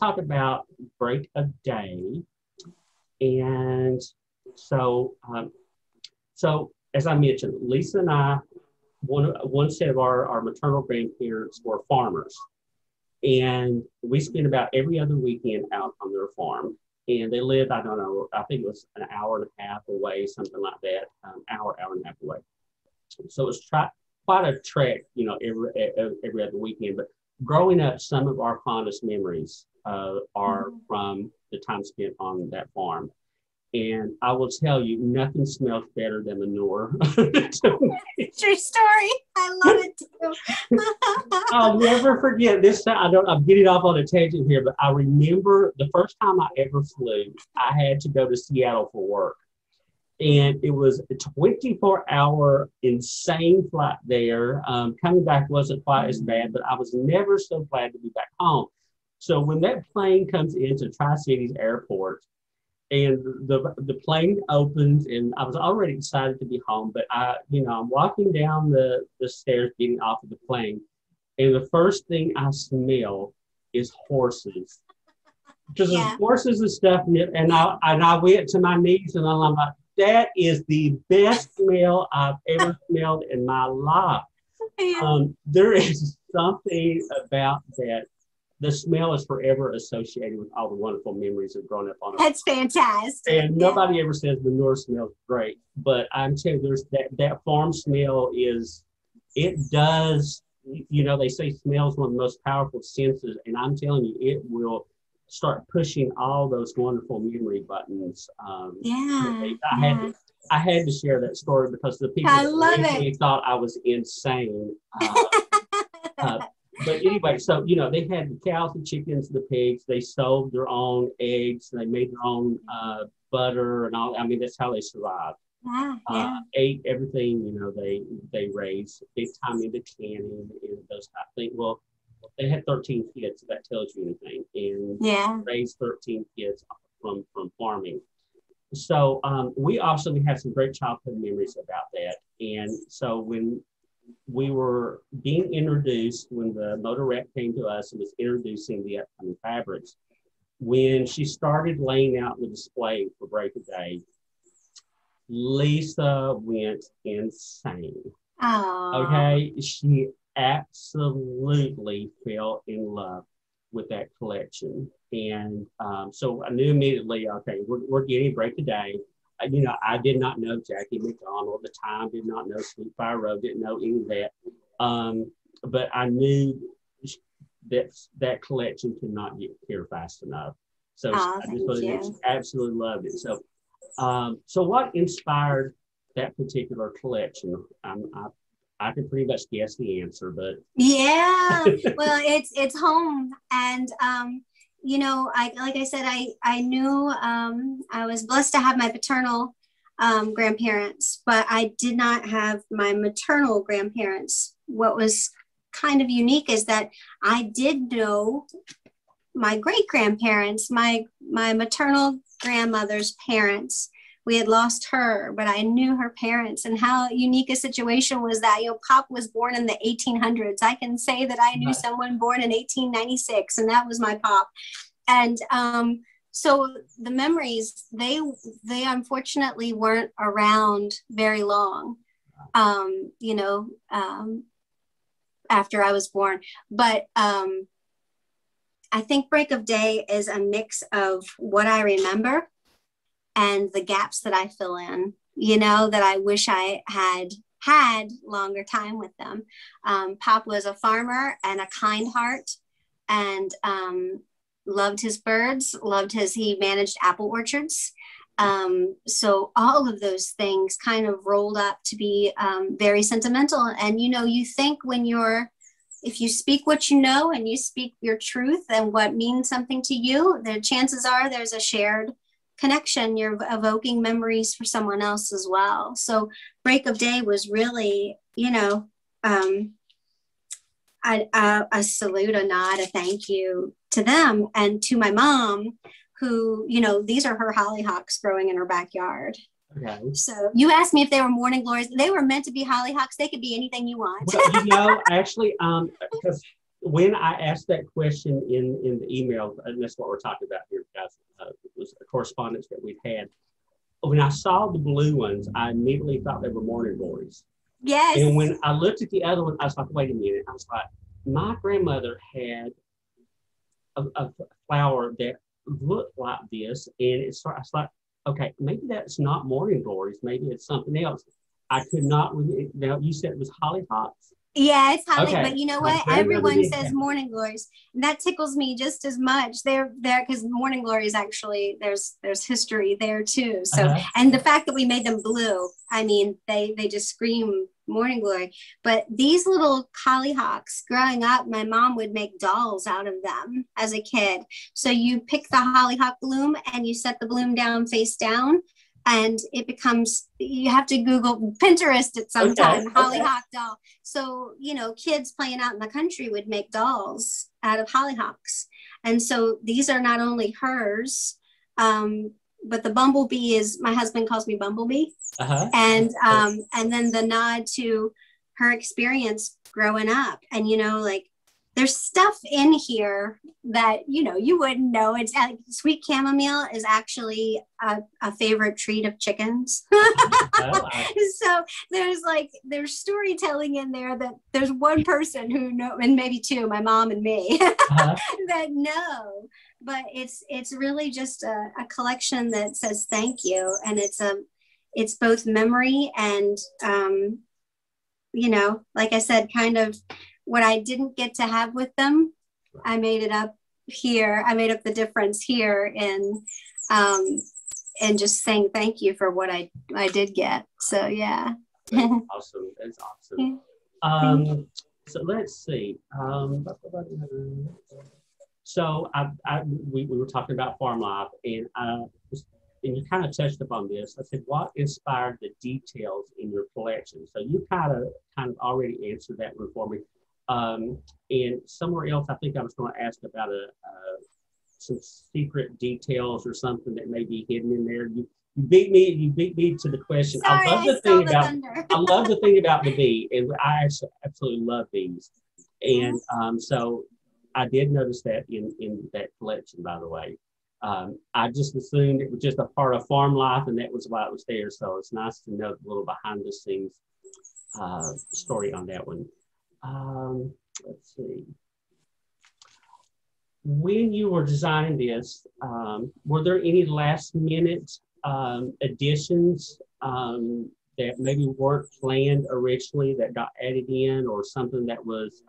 talk about break of day. And so, as I mentioned, Lisa and I, one set of our maternal grandparents were farmers. And we spent about every other weekend out on their farm. And they lived, I don't know, I think it was an hour and a half away, something like that, hour and a half away. So it was quite a trek, you know, every other weekend. But growing up, some of our fondest memories are from the time spent on that farm. And I will tell you, nothing smells better than manure. True story. I love it too. I'll never forget this time. I'm getting off on a tangent here, but I remember the first time I ever flew, I had to go to Seattle for work. And it was a 24-hour insane flight there. Coming back wasn't quite as bad, but I was never so glad to be back home. So when that plane comes into Tri-Cities Airport, and the plane opens, and I was already excited to be home, but I'm walking down the stairs getting off of the plane, and the first thing I smell is horses. Because there's horses and stuff, and I went to my knees, and I'm like, that is the best smell I've ever smelled in my life. There is something about that. The smell is forever associated with all the wonderful memories of growing up on it. That's fantastic. And nobody ever says manure smells great, but I'm telling you, there's that farm smell it does, they say smell is one of the most powerful senses, and I'm telling you, it will start pushing all those wonderful memory buttons. I had to share that story because the people thought I was insane. But anyway, so, they had the cows, the chickens, the pigs. They sold their own eggs. They made their own butter and all. I mean, that's how they survived. Ate everything, they raised, big time into canning and those type of things. Well, they had 13 kids, if that tells you anything. And raised 13 kids from farming. So we also have some great childhood memories about that. And so when we were being introduced, when the Moda rep came to us and was introducing the upcoming fabrics, when she started laying out the display for break of day, Lisa went insane. Okay, she absolutely fell in love with that collection. And so I knew immediately, okay, we're getting break of day. I did not know Jackie MacDonald at the time, did not know Sweetfire Road, didn't know any of that. But I knew that collection could not get here fast enough. So I just absolutely loved it. So what inspired that particular collection? I can pretty much guess the answer, but well, it's home, and like I said, I knew I was blessed to have my paternal grandparents, but I did not have my maternal grandparents. What was kind of unique is that I did know my great grandparents, my maternal grandmother's parents. We had lost her, but I knew her parents. And how unique a situation was that? Pop was born in the 1800s. I can say that I knew someone born in 1896, and that was my pop. And so the memories, they unfortunately weren't around very long, after I was born. But I think break of day is a mix of what I remember and the gaps that I fill in, that I wish I had longer time with them. Pop was a farmer and a kind heart, and loved his birds, he managed apple orchards. So all of those things kind of rolled up to be very sentimental. And, you think if you speak what you know and you speak your truth and what means something to you, the chances are there's a shared connection. You're evoking memories for someone else as well. So break of day was really, a salute, a nod, a thank you to them and to my mom, who, these are her hollyhocks growing in her backyard. Okay. So you asked me if they were morning glories. They were meant to be hollyhocks. They could be anything you want. Well, actually, because when I asked that question in the email, and that's what we're talking about here, guys, it was a correspondence that we've had. When I saw the blue ones, I immediately thought they were morning glories. Yes. And when I looked at the other one, I was like, wait a minute. I was like, my grandmother had a flower that looked like this. And I was like, okay, maybe that's not morning glories. Maybe it's something else. I could not, now you said it was hollyhocks. Yeah, it's holly, Okay. but you know what? Everyone says morning glories, and that tickles me just as much. They're there because morning glories actually there's history there too. So, and the fact that we made them blue, I mean, they just scream morning glory. But these little hollyhocks, growing up, my mom would make dolls out of them as a kid. So you pick the hollyhock bloom and you set the bloom down face down. And it becomes, you have to Google Pinterest at some time, hollyhock doll. So, you know, kids playing out in the country would make dolls out of hollyhocks. And so these are not only hers, but the bumblebee is, my husband calls me Bumblebee. And then the nod to her experience growing up. And, you know, like, there's stuff in here that, you know, you wouldn't know. It's sweet chamomile is actually a favorite treat of chickens. So there's storytelling in there that there's one person who know, and maybe two, my mom and me, that know. But it's really just a collection that says thank you. And it's both memory and, you know, like I said, kind of, what I didn't get to have with them, I made it up here. I made up the difference here and just saying thank you for what I did get. So yeah. That's awesome. That's awesome. So let's see. So we were talking about farm life, and you kind of touched upon this. I said, what inspired the details in your collection? So you kind of already answered that one for me. And somewhere else, I think I was going to ask about some secret details or something that may be hidden in there. You beat me to the question. Sorry, I love the thing about the bee, and I absolutely love bees. And so I did notice that in that collection, by the way. I just assumed it was just a part of farm life, and that was why it was there. So it's nice to know the little behind the scenes story on that one. Let's see. When you were designing this, were there any last minute additions that maybe weren't planned originally that got added in, or something that was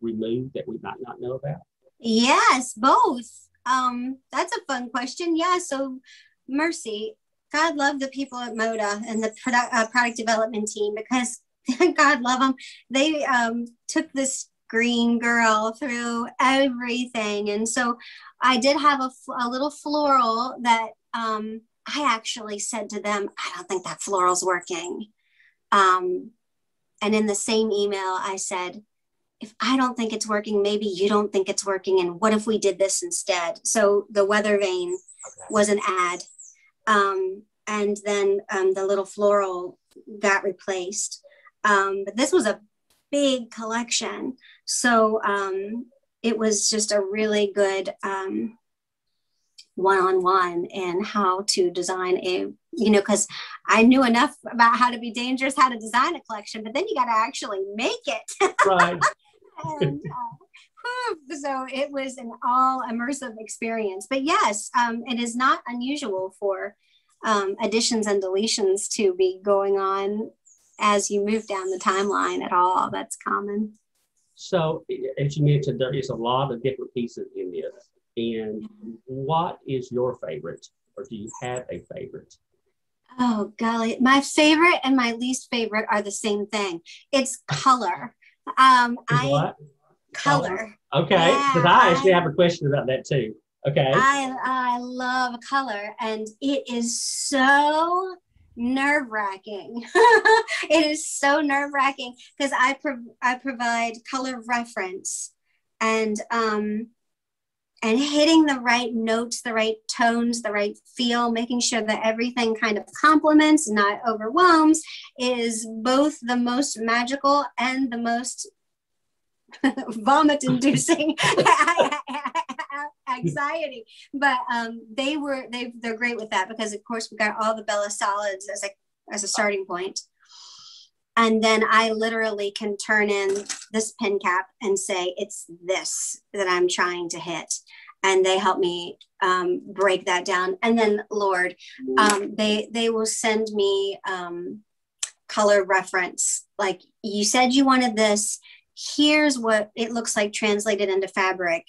removed that we might not know about? Yes, both. That's a fun question. Yeah, so Mercy, God love the people at Moda and the product development team, because God love them. They took this green girl through everything. And so I did have a little floral that I actually said to them, I don't think that floral's working. And in the same email, I said, if I don't think it's working, maybe you don't think it's working. And what if we did this instead? So the weather vane was an ad. And then the little floral got replaced. But this was a big collection. So it was just a really good one-on-one in how to design because I knew enough about how to be dangerous, how to design a collection, but then you got to actually make it. Right. And, so it was an all immersive experience. But yes, it is not unusual for additions and deletions to be going on as you move down the timeline at all. That's common. So as you mentioned, there is a lot of different pieces in this. And what is your favorite, or do you have a favorite? Oh, golly. My favorite and my least favorite are the same thing. It's color. What? Color. Okay, because I actually have a question about that too. Okay. I love color, and it is so nerve-wracking. It is so nerve-wracking because I provide color reference and hitting the right notes, the right tones, the right feel, making sure that everything kind of complements, not overwhelms, is both the most magical and the most vomit inducing anxiety. But they're great with that, because of course we got all the Bella solids as a starting point. And then I literally can turn in this pin cap and say, it's this that I'm trying to hit. And they help me break that down. And then, Lord, they will send me color reference. Like, you said you wanted this. Here's what it looks like translated into fabric.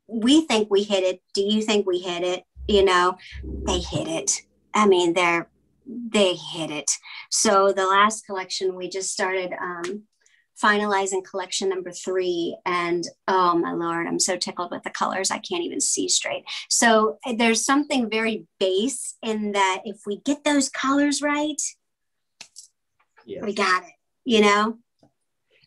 We think we hit it. Do you think we hit it? You know, they hit it. I mean, they hit it. So the last collection, we just started finalizing collection number 3. And oh my Lord, I'm so tickled with the colors. I can't even see straight. So there's something very base in that. If we get those colors right, yes, we got it, you know?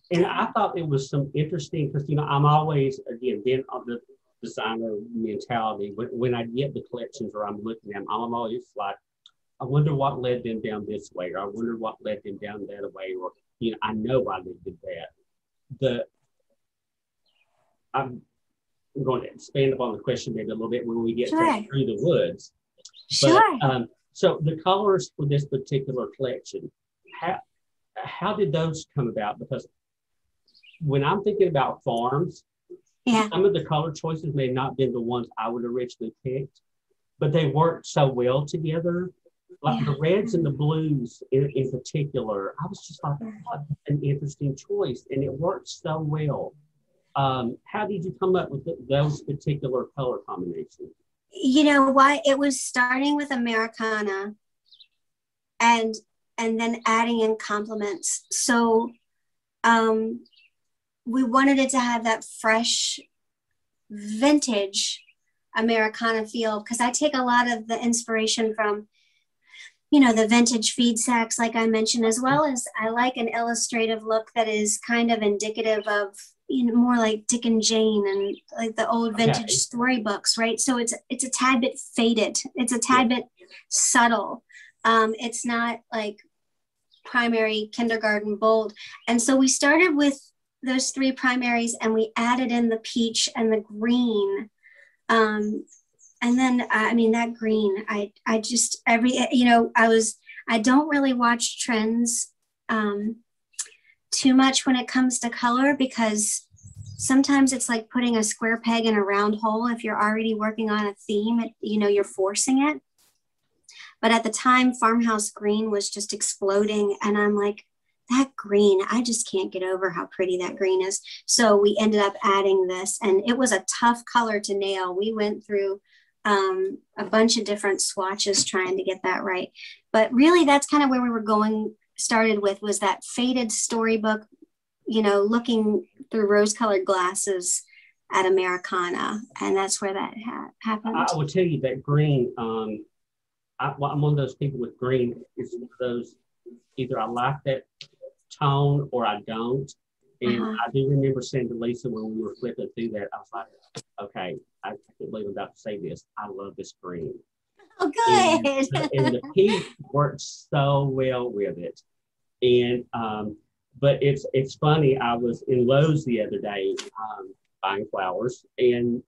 And I thought it was some interesting, because, you know, I'm always, again, being on the designer mentality, when I get the collections or I'm looking at them, I'm always like, I wonder what led them down this way, or I wonder what led them down that way, or, you know, I know why they did that. I'm going to expand upon the question maybe a little bit when we get Sure. through the woods. Sure. But, so the colors for this particular collection, how did those come about? Because when I'm thinking about farms, yeah, some of the color choices may not have been the ones I would originally picked, but they worked so well together. Like the reds and the blues in particular, I was just like, what an interesting choice, and it worked so well. How did you come up with those particular color combinations? You know what? It was starting with Americana and then adding in complements. So we wanted it to have that fresh vintage Americana feel, because I take a lot of the inspiration from, you know, the vintage feed sacks, like I mentioned, as well as I like an illustrative look that is kind of indicative of, you know, more like Dick and Jane and like the old vintage storybooks, right? So it's a tad bit faded. It's a tad bit subtle. It's not like primary kindergarten bold. And so we started with those 3 primaries, and we added in the peach and the green. And then, I mean, that green, I just, you know, I don't really watch trends too much when it comes to color, because sometimes it's like putting a square peg in a round hole. If you're already working on a theme, you know, you're forcing it. But at the time, farmhouse green was just exploding. And I'm like, that green, I just can't get over how pretty that green is. So we ended up adding this, and it was a tough color to nail. We went through a bunch of different swatches trying to get that right. But really, that's kind of where we were started with, was that faded storybook, you know, looking through rose-colored glasses at Americana. And that's where that happened. I will tell you that green, I'm one of those people with green. It's one of those, either I like that tone or I don't. And I do remember saying to Lisa when we were flipping through that, I was like, okay, I can't believe I'm about to say this. I love this green. Oh, good. And the peach works so well with it. And, but it's funny, I was in Lowe's the other day buying flowers, and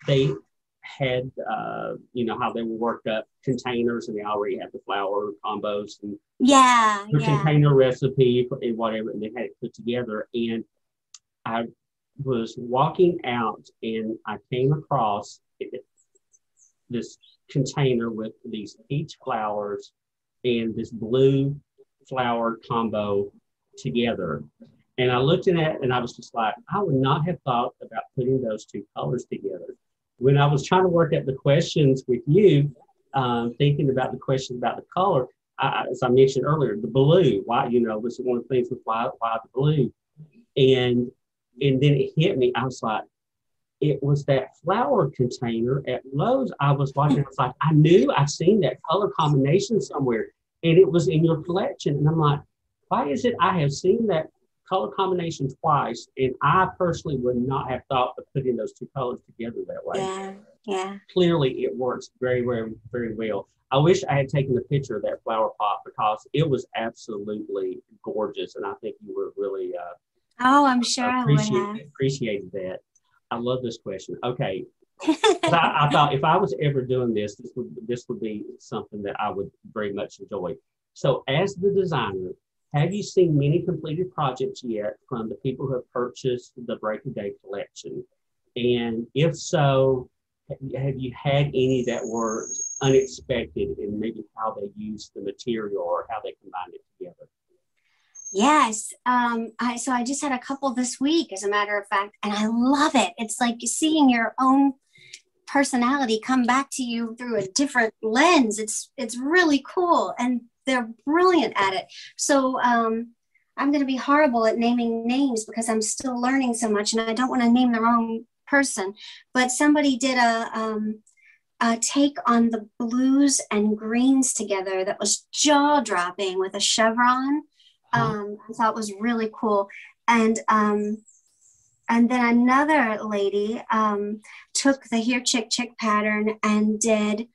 they had, you know, how they would work up containers, and they already had the flower combos and container recipe and whatever, and they had it put together. And I was walking out, and I came across this container with these peach flowers and this blue flower combo together. And I looked at it, and I was just like, I would not have thought about putting those 2 colors together. When I was trying to work out the questions with you, thinking about the questions about the color, as I mentioned earlier, the blue, why, you know, was one of the things with why the blue. And then it hit me. I was like, it was that flower container at Lowe's. I was watching, I was like, I knew I'd seen that color combination somewhere, and it was in your collection. And I'm like, why is it I have seen that color combination twice, and I personally would not have thought of putting those 2 colors together that way. Yeah. Clearly, it works very, very, very well. I wish I had taken a picture of that flower pot, because it was absolutely gorgeous, and I think you were really Oh, I'm sure I would have. Appreciated that. I love this question. Okay. I thought if I was ever doing this would be something that I would very much enjoy. So as the designer, have you seen many completed projects yet from the people who have purchased the Break of Day collection? And if so, have you had any that were unexpected in maybe how they used the material or how they combined it together? Yes. I just had a couple this week, as a matter of fact, and I love it. It's like seeing your own personality come back to you through a different lens. It's really cool, and they're brilliant at it. So I'm going to be horrible at naming names because I'm still learning so much, and I don't want to name the wrong person. But somebody did a take on the blues and greens together that was jaw dropping with a chevron. I thought was really cool. And then another lady took the Here Chick Chick pattern and did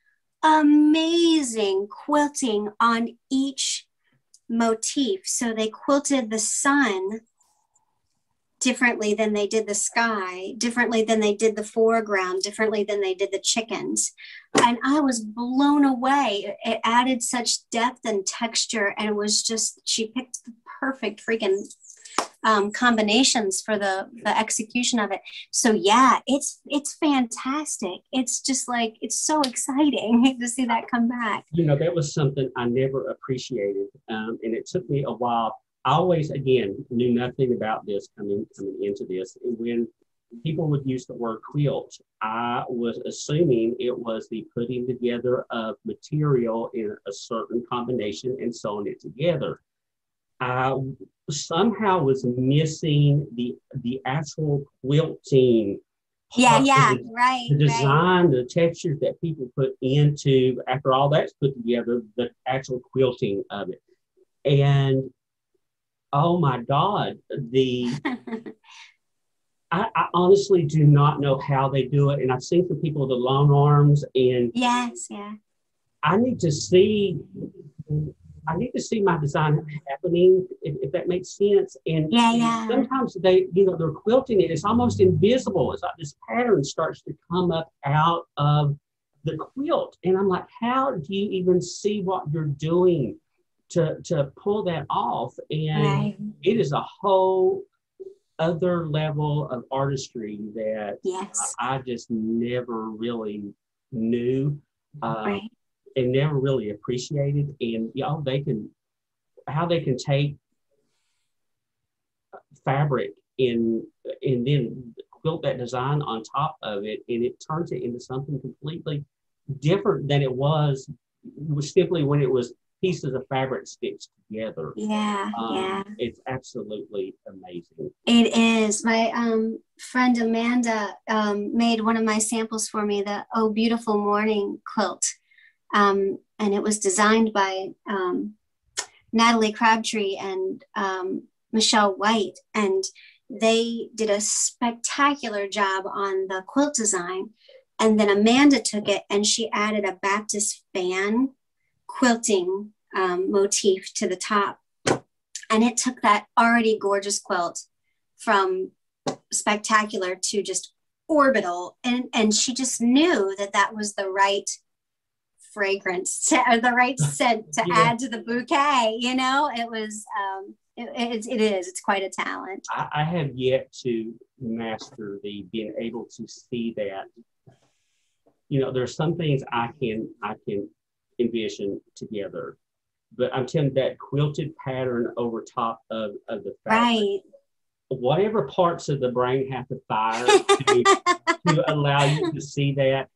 amazing quilting on each motif. So they quilted the sun differently than they did the sky, differently than they did the foreground, differently than they did the chickens. And I was blown away. It added such depth and texture, and it was just, she picked the perfect freaking combinations for the execution of it. So yeah, it's fantastic. It's just like, it's so exciting to see that come back. You know, that was something I never appreciated, and it took me a while. I always, again, knew nothing about this coming into this. And when people would use the word quilt, I was assuming it was the putting together of material in a certain combination and sewing it together. I somehow was missing the actual quilting. Right. The design, the textures that people put into, after all that's put together, the actual quilting of it. And oh my God, I honestly do not know how they do it. And I've seen some people with the long arms, and yes, yeah. I need to see my design happening, if that makes sense. And sometimes they're quilting it. It's almost invisible. It's like this pattern starts to come up out of the quilt. And I'm like, how do you even see what you're doing to pull that off? And it is a whole other level of artistry that I just never really knew. And never really appreciated. And how they can take fabric and then quilt that design on top of it, and it turns it into something completely different than it was simply when it was pieces of fabric stitched together. It's absolutely amazing. It is. My friend Amanda made one of my samples for me, the Oh Beautiful Morning quilt. And it was designed by Natalie Crabtree and Michelle White. And they did a spectacular job on the quilt design. And then Amanda took it and she added a Baptist fan quilting motif to the top. And it took that already gorgeous quilt from spectacular to just orbital. And she just knew that was the right fragrance or the right scent to add to the bouquet. It was it's quite a talent. I have yet to master the being able to see that. There's some things I can envision together, but I'm telling you, that quilted pattern over top of the fabric, whatever parts of the brain have to fire to allow you to see that,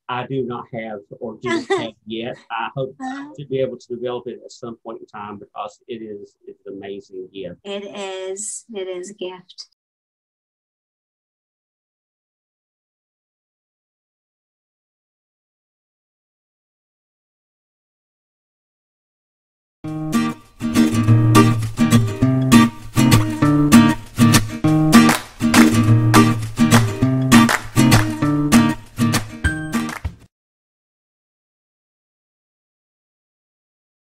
I do not have or do not have yet. I hope to be able to develop it at some point in time, because it's an amazing gift. It is a gift.